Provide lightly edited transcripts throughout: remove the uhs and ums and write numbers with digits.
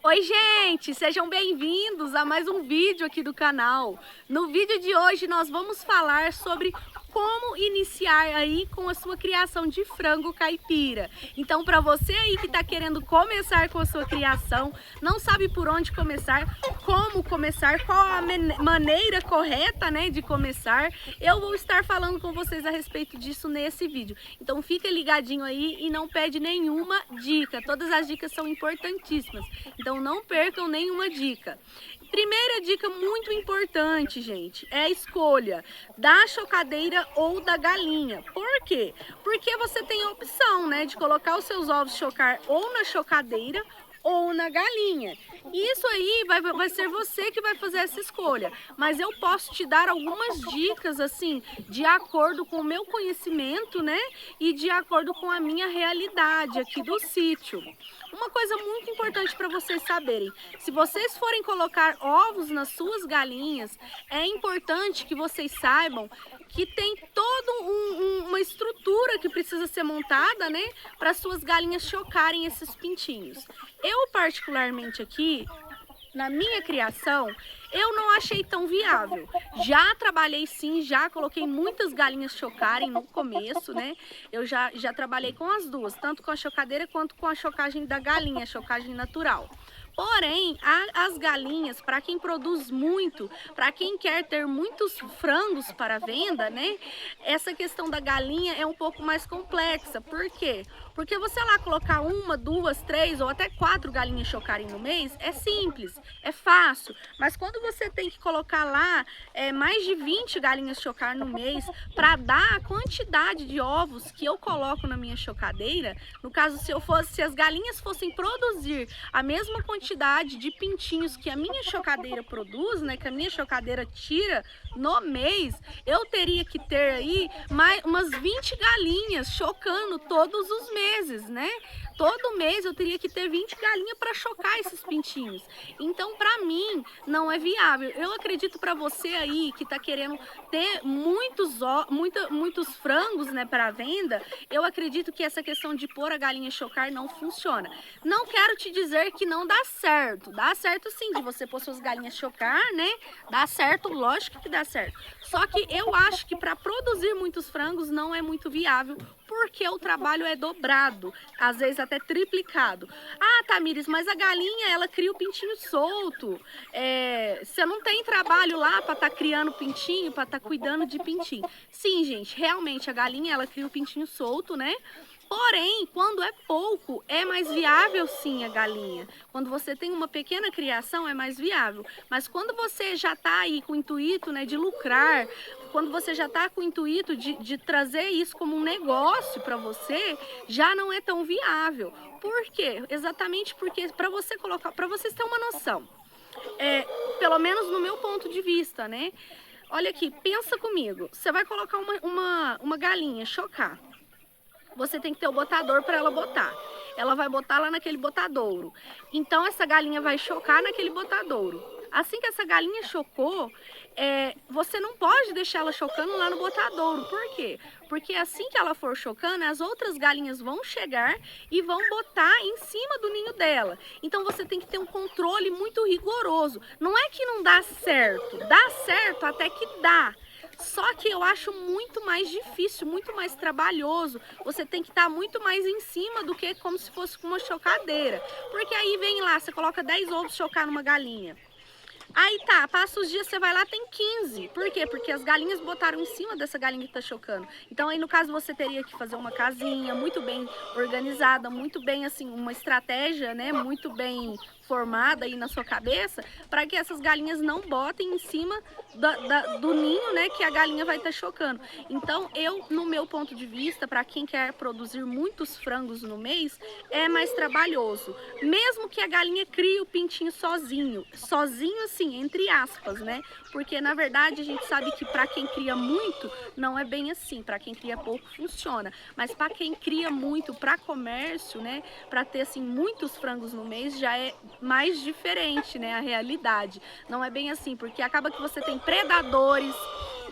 Oi, gente! Sejam bem-vindos a mais um vídeo aqui do canal. No vídeo de hoje nós vamos falar sobre como iniciar aí com a sua criação de frango caipira. Então, para você aí que está querendo começar com a sua criação, não sabe por onde começar, como começar, qual a maneira correta, né, de começar, eu vou estar falando com vocês a respeito disso nesse vídeo. Então, fica ligadinho aí e não perde nenhuma dica. Todas as dicas são importantíssimas. Então, não percam nenhuma dica. Primeira dica muito importante, gente, é a escolha da chocadeira ou da galinha. Por quê? Porque você tem a opção, né, de colocar os seus ovos chocar ou na chocadeira ou na galinha. Isso aí vai ser você que vai fazer essa escolha. Mas eu posso te dar algumas dicas, assim, de acordo com o meu conhecimento, né? E de acordo com a minha realidade aqui do sítio. Uma coisa muito importante para vocês saberem, se vocês forem colocar ovos nas suas galinhas, é importante que vocês saibam que tem toda uma estrutura que precisa ser montada, né, para suas galinhas chocarem esses pintinhos. Eu, particularmente aqui, na minha criação, eu não achei tão viável. Já trabalhei sim, já coloquei muitas galinhas chocarem no começo, né? Eu já trabalhei com as duas, tanto com a chocadeira quanto com a chocagem da galinha, a chocagem natural. Porém, as galinhas, para quem produz muito, para quem quer ter muitos frangos para venda, né? Essa questão da galinha é um pouco mais complexa. Por quê? Porque você lá colocar uma, duas, três ou até 4 galinhas chocarem no mês é simples, é fácil. Mas quando você tem que colocar lá mais de 20 galinhas chocar no mês para dar a quantidade de ovos que eu coloco na minha chocadeira, no caso se as galinhas fossem produzir a mesma quantidade de pintinhos que a minha chocadeira produz, né, que a minha chocadeira tira no mês, eu teria que ter aí mais umas 20 galinhas chocando todos os meses, né? Todo mês eu teria que ter 20 galinhas para chocar esses pintinhos. Então, para mim, não é viável. Eu acredito para você aí que está querendo ter muitos frangos, né, para venda, eu acredito que essa questão de pôr a galinha chocar não funciona. Não quero te dizer que não dá certo. Dá certo sim de você pôr suas galinhas chocar, né? Dá certo, lógico que dá certo. Só que eu acho que para produzir muitos frangos não é muito viável, porque o trabalho é dobrado, às vezes até triplicado. Ah, Tamires, mas a galinha, ela cria o pintinho solto. Você não tem trabalho lá para estar criando pintinho, para estar cuidando de pintinho. Sim, gente, realmente a galinha, ela cria o pintinho solto, né? Porém, quando é pouco, é mais viável sim a galinha. Quando você tem uma pequena criação, é mais viável. Mas quando você já está aí com o intuito, né, de lucrar, quando você já está com o intuito de trazer isso como um negócio para você, já não é tão viável. Por quê? Exatamente porque para você colocar, para vocês terem uma noção, pelo menos no meu ponto de vista, né? Olha aqui, pensa comigo. Você vai colocar uma galinha chocar. Você tem que ter o botador para ela botar. Ela vai botar lá naquele botadouro. Então, essa galinha vai chocar naquele botadouro. Assim que essa galinha chocou, você não pode deixar ela chocando lá no botadouro. Por quê? Porque assim que ela for chocando, as outras galinhas vão chegar e vão botar em cima do ninho dela. Então, você tem que ter um controle muito rigoroso. Não é que não dá certo até que dá. Só que eu acho muito mais difícil, muito mais trabalhoso. Você tem que estar muito mais em cima do que como se fosse com uma chocadeira. Porque aí vem lá, você coloca 10 ovos chocar numa galinha. Aí tá, passa os dias, você vai lá, tem 15. Por quê? Porque as galinhas botaram em cima dessa galinha que tá chocando. Então aí no caso você teria que fazer uma casinha muito bem organizada, muito bem assim, uma estratégia, né, muito bem formada aí na sua cabeça, para que essas galinhas não botem em cima do ninho, né, que a galinha vai estar chocando. Então eu, no meu ponto de vista, para quem quer produzir muitos frangos no mês, é mais trabalhoso. Mesmo que a galinha crie o pintinho sozinho assim, entre aspas, né? Porque na verdade a gente sabe que para quem cria muito, não é bem assim. Para quem cria pouco, funciona. Mas para quem cria muito para comércio, né? Para ter assim muitos frangos no mês, já é mais diferente, né? A realidade. Não é bem assim, porque acaba que você tem predadores,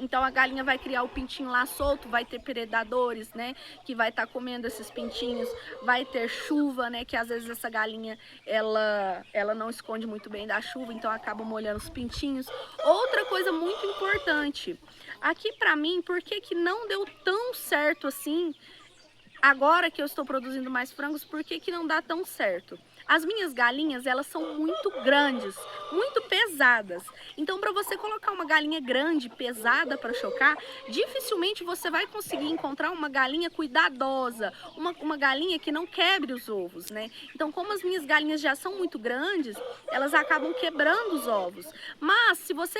Então a galinha vai criar o pintinho lá solto, vai ter predadores, né, que vai estar comendo esses pintinhos, vai ter chuva, né, que às vezes essa galinha ela não esconde muito bem da chuva, então acaba molhando os pintinhos. Outra coisa muito importante, aqui pra mim, por que que não deu tão certo assim? Agora que eu estou produzindo mais frangos, por que que não dá tão certo? As minhas galinhas, elas são muito grandes, muito pesadas. Então, para você colocar uma galinha grande, pesada para chocar, dificilmente você vai conseguir encontrar uma galinha cuidadosa, uma galinha que não quebre os ovos, né? Então, como as minhas galinhas já são muito grandes, elas acabam quebrando os ovos. Mas, se você,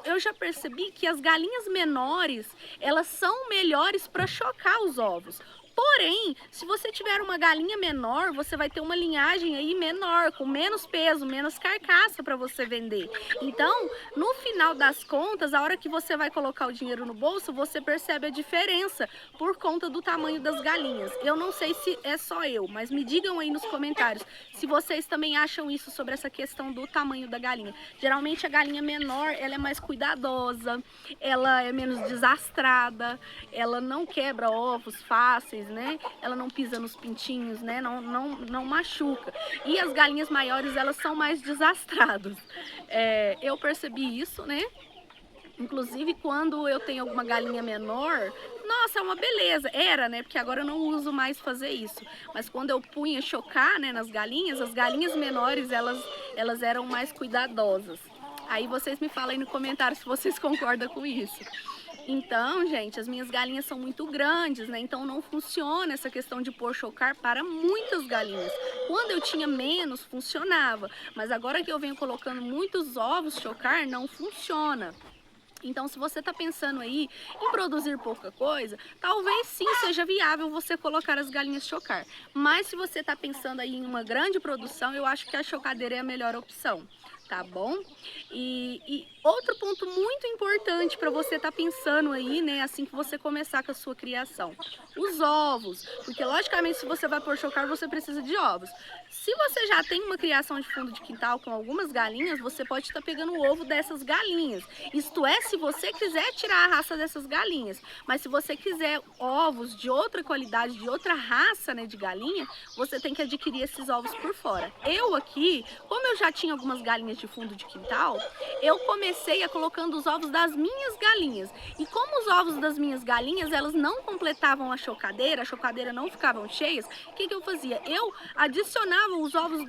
eu já percebi que as galinhas menores, elas são melhores para chocar os ovos. Porém, se você tiver uma galinha menor, você vai ter uma linhagem aí menor, com menos peso, menos carcaça para você vender. Então, no final das contas, a hora que você vai colocar o dinheiro no bolso, você percebe a diferença por conta do tamanho das galinhas. Eu não sei se é só eu, mas me digam aí nos comentários se vocês também acham isso sobre essa questão do tamanho da galinha. Geralmente a galinha menor, ela é mais cuidadosa, ela é menos desastrada, ela não quebra ovos fáceis, né? Ela não pisa nos pintinhos, né? Não machuca. E as galinhas maiores, elas são mais desastradas. Eu percebi isso, né? Inclusive, quando eu tenho alguma galinha menor, nossa, é uma beleza. Era, né? Porque agora eu não uso mais fazer isso. Mas quando eu punha chocar, né, nas galinhas, as galinhas menores, elas eram mais cuidadosas. Aí vocês me falam aí no comentário se vocês concordam com isso. Então, gente, as minhas galinhas são muito grandes, né? Então não funciona essa questão de pôr chocar para muitas galinhas. Quando eu tinha menos, funcionava. Mas agora que eu venho colocando muitos ovos chocar, não funciona. Então, se você está pensando aí em produzir pouca coisa, talvez sim seja viável você colocar as galinhas chocar. Mas se você está pensando aí em uma grande produção, eu acho que a chocadeira é a melhor opção. Tá bom? E outro ponto muito importante para você estar pensando aí, né, assim que você começar com a sua criação, os ovos, porque logicamente se você vai pôr chocar, você precisa de ovos. Se você já tem uma criação de fundo de quintal com algumas galinhas, você pode estar pegando o ovo dessas galinhas. Isto é, se você quiser tirar a raça dessas galinhas. Mas se você quiser ovos de outra qualidade, de outra raça, né, de galinha, você tem que adquirir esses ovos por fora. Eu aqui, como eu já tinha algumas galinhas de fundo de quintal, eu comecei a colocando os ovos das minhas galinhas. E como os ovos das minhas galinhas, elas não completavam a chocadeira não ficavam cheias, o que eu fazia? Eu adicionava os ovos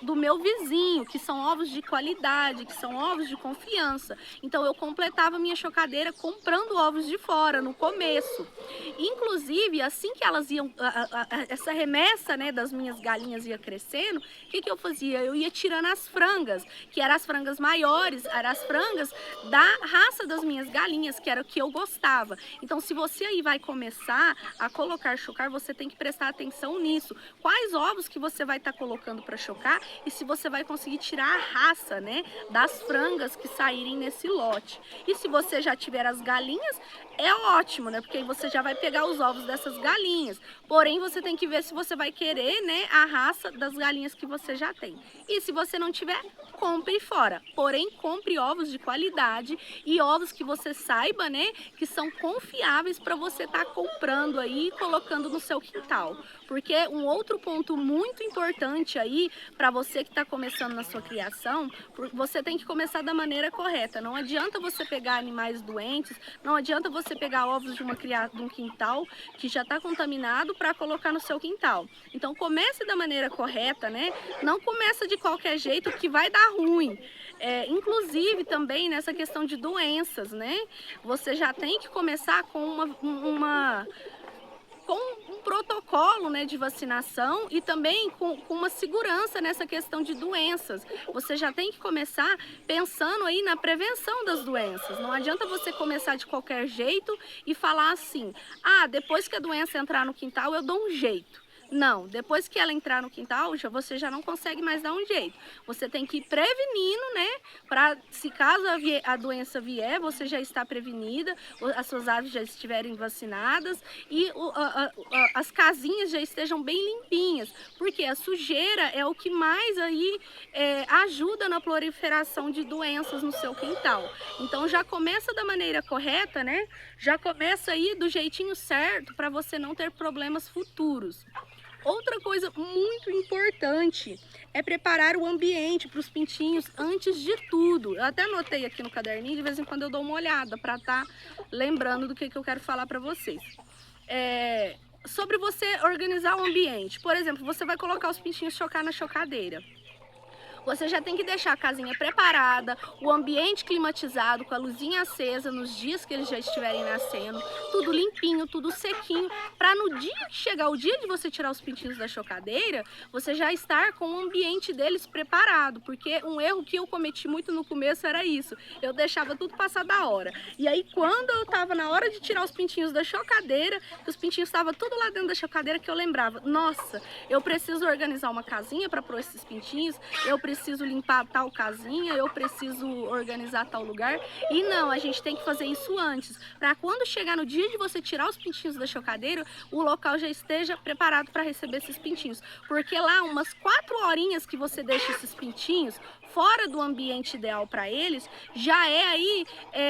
do meu vizinho, que são ovos de qualidade, que são ovos de confiança. Então eu completava a minha chocadeira comprando ovos de fora no começo. Inclusive, assim que elas iam, essa remessa, né, das minhas galinhas ia crescendo, o que eu fazia? Eu ia tirando as frangas, que eram as frangas maiores, eram as frangas da raça das minhas galinhas, que era o que eu gostava. Então, se você aí vai começar a colocar chocar, você tem que prestar atenção nisso. Quais ovos que você vai estar colocando para chocar e se você vai conseguir tirar a raça, né, das frangas que saírem nesse lote. E se você já tiver as galinhas, é ótimo, né, porque aí você já vai pegar os ovos dessas galinhas. Porém, você tem que ver se você vai querer, né, a raça das galinhas que você já tem. E se você não tiver, compre fora. Porém, compre ovos de qualidade e ovos que você saiba, né, que são confiáveis para você estar comprando aí e colocando no seu quintal. Porque um outro ponto muito importante aí para você que está começando na sua criação, você tem que começar da maneira correta. Não adianta você pegar animais doentes, não adianta você pegar ovos de um quintal que já está contaminado para colocar no seu quintal. Então comece da maneira correta, né? Não começa de qualquer jeito que vai dar ruim. Inclusive também nessa questão de doenças, né? Você já tem que começar com com um protocolo, né, de vacinação e também com uma segurança nessa questão de doenças. Você já tem que começar pensando aí na prevenção das doenças. Não adianta você começar de qualquer jeito e falar assim, depois que a doença entrar no quintal eu dou um jeito. Não, depois que ela entrar no quintal, você já não consegue mais dar um jeito. Você tem que ir prevenindo, né? Para se caso a doença vier, você já está prevenida, as suas aves já estiverem vacinadas e as casinhas já estejam bem limpinhas, porque a sujeira é o que mais aí ajuda na proliferação de doenças no seu quintal. Então já começa da maneira correta, né? Já começa aí do jeitinho certo para você não ter problemas futuros. Outra coisa muito importante é preparar o ambiente para os pintinhos antes de tudo. Eu até anotei aqui no caderninho, de vez em quando eu dou uma olhada para estar lembrando do que eu quero falar para vocês. Sobre você organizar o ambiente. Por exemplo, você vai colocar os pintinhos chocar na chocadeira. Você já tem que deixar a casinha preparada, o ambiente climatizado, com a luzinha acesa nos dias que eles já estiverem nascendo, tudo limpinho, tudo sequinho, para no dia que chegar o dia de você tirar os pintinhos da chocadeira, você já estar com o ambiente deles preparado, porque um erro que eu cometi muito no começo era isso, eu deixava tudo passar da hora. E aí quando eu tava na hora de tirar os pintinhos da chocadeira, os pintinhos estavam tudo lá dentro da chocadeira, que eu lembrava, nossa, eu preciso organizar uma casinha para pôr esses pintinhos, eu preciso limpar tal casinha, eu preciso organizar tal lugar. E não, a gente tem que fazer isso antes, para quando chegar no dia de você tirar os pintinhos da chocadeira, o local já esteja preparado para receber esses pintinhos. Porque lá, umas 4 horinhas que você deixa esses pintinhos fora do ambiente ideal para eles, já é aí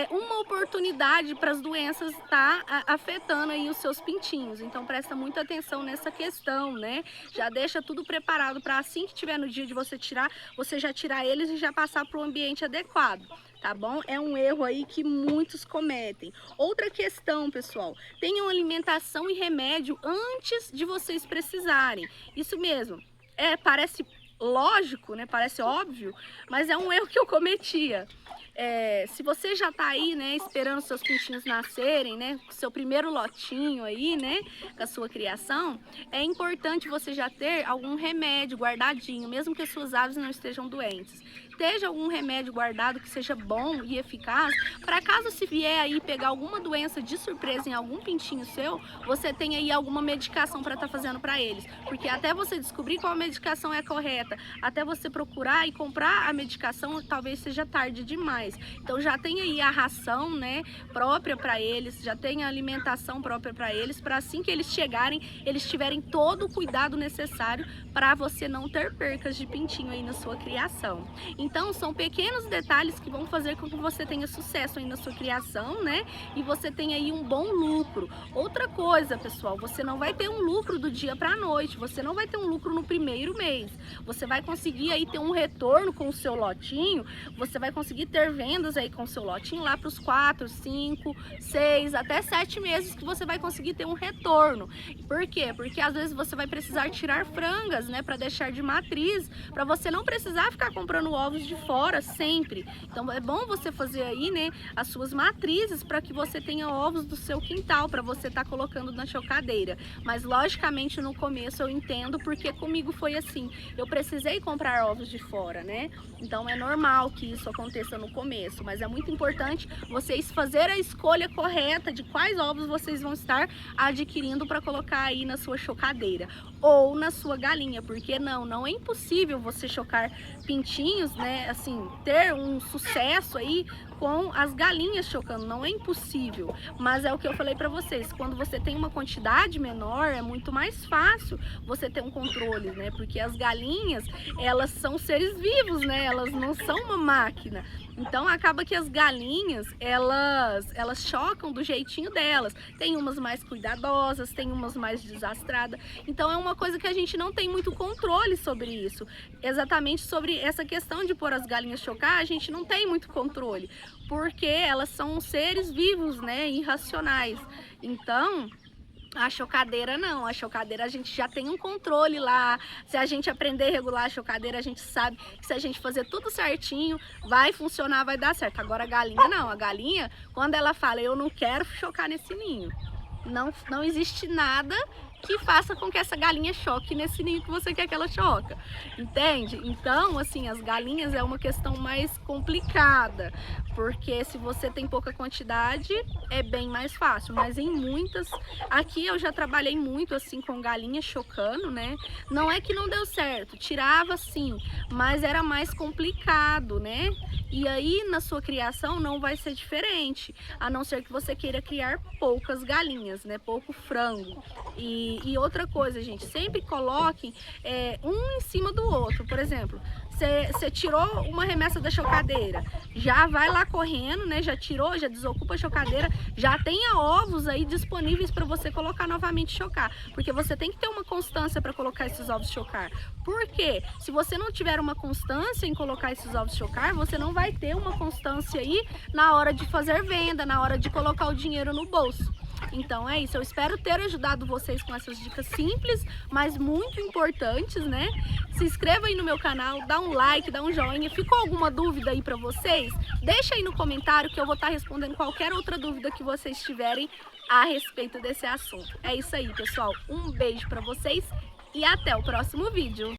uma oportunidade para as doenças estar afetando aí os seus pintinhos. Então presta muita atenção nessa questão, né? Já deixa tudo preparado para assim que tiver no dia de você tirar, você já tirar eles e já passar para o ambiente adequado. Tá bom? É um erro aí que muitos cometem. Outra questão, pessoal, tenham alimentação e remédio antes de vocês precisarem. Isso mesmo, parece lógico, né? Parece óbvio, mas é um erro que eu cometia. Se você já tá aí, né, esperando seus pintinhos nascerem, né, com seu primeiro lotinho aí, né, com a sua criação, é importante você já ter algum remédio guardadinho, mesmo que as suas aves não estejam doentes. Esteja algum remédio guardado que seja bom e eficaz, para caso se vier aí pegar alguma doença de surpresa em algum pintinho seu, você tenha aí alguma medicação para estar fazendo para eles. Porque até você descobrir qual medicação é correta, até você procurar e comprar a medicação, talvez seja tarde demais. Então já tem aí a ração, né, própria para eles, já tem a alimentação própria para eles, para assim que eles chegarem, eles tiverem todo o cuidado necessário para você não ter percas de pintinho aí na sua criação. Então são pequenos detalhes que vão fazer com que você tenha sucesso aí na sua criação, né, e você tenha aí um bom lucro. Outra coisa, pessoal, você não vai ter um lucro do dia para a noite, você não vai ter um lucro no primeiro mês, você vai conseguir aí ter um retorno com o seu lotinho, você vai conseguir ter vendas aí com o seu lotinho lá para os 4, 5, 6, até 7 meses que você vai conseguir ter um retorno. Por quê? Porque às vezes você vai precisar tirar frangas, né, para deixar de matriz, para você não precisar ficar comprando ovos de fora sempre. Então é bom você fazer aí, né, as suas matrizes para que você tenha ovos do seu quintal para você estar colocando na chocadeira. Mas logicamente no começo eu entendo, porque comigo foi assim, eu precisei comprar ovos de fora, né? Então é normal que isso aconteça no começo, mas é muito importante vocês fazer a escolha correta de quais ovos vocês vão estar adquirindo para colocar aí na sua chocadeira ou na sua galinha, porque não é impossível você chocar pintinhos, né, assim, ter um sucesso aí com as galinhas chocando, não é impossível, mas é o que eu falei para vocês, quando você tem uma quantidade menor, é muito mais fácil você ter um controle, né, porque as galinhas, elas são seres vivos, né, elas não são uma máquina. Então acaba que as galinhas, elas chocam do jeitinho delas. Tem umas mais cuidadosas, tem umas mais desastradas. Então é uma coisa que a gente não tem muito controle sobre isso. Exatamente sobre essa questão de pôr as galinhas chocar, a gente não tem muito controle. Porque elas são seres vivos, né, irracionais. Então a chocadeira não, a chocadeira a gente já tem um controle lá, se a gente aprender a regular a chocadeira, a gente sabe que se a gente fazer tudo certinho, vai funcionar, vai dar certo. Agora a galinha não, a galinha, quando ela fala, eu não quero chocar nesse ninho, não existe nada que faça com que essa galinha choque nesse ninho que você quer que ela choca, entende? Então, assim, as galinhas é uma questão mais complicada, porque se você tem pouca quantidade, é bem mais fácil, mas em muitas, aqui eu já trabalhei muito assim com galinha chocando, né? Não é que não deu certo, tirava sim, mas era mais complicado, né? E aí na sua criação não vai ser diferente, a não ser que você queira criar poucas galinhas, né? Pouco frango. E outra coisa, gente, sempre coloquem um em cima do outro. Por exemplo, você tirou uma remessa da chocadeira, já vai lá correndo, né? Já tirou, já desocupa a chocadeira, já tenha ovos aí disponíveis para você colocar novamente chocar, porque você tem que ter uma constância para colocar esses ovos chocar. Porque se você não tiver uma constância em colocar esses ovos chocar, você não vai ter uma constância aí na hora de fazer venda, na hora de colocar o dinheiro no bolso. Então é isso, eu espero ter ajudado vocês com essas dicas simples, mas muito importantes, né? Se inscreva aí no meu canal, dá um like, dá um joinha. Ficou alguma dúvida aí pra vocês? Deixa aí no comentário que eu vou estar respondendo qualquer outra dúvida que vocês tiverem a respeito desse assunto. É isso aí, pessoal. Um beijo pra vocês e até o próximo vídeo.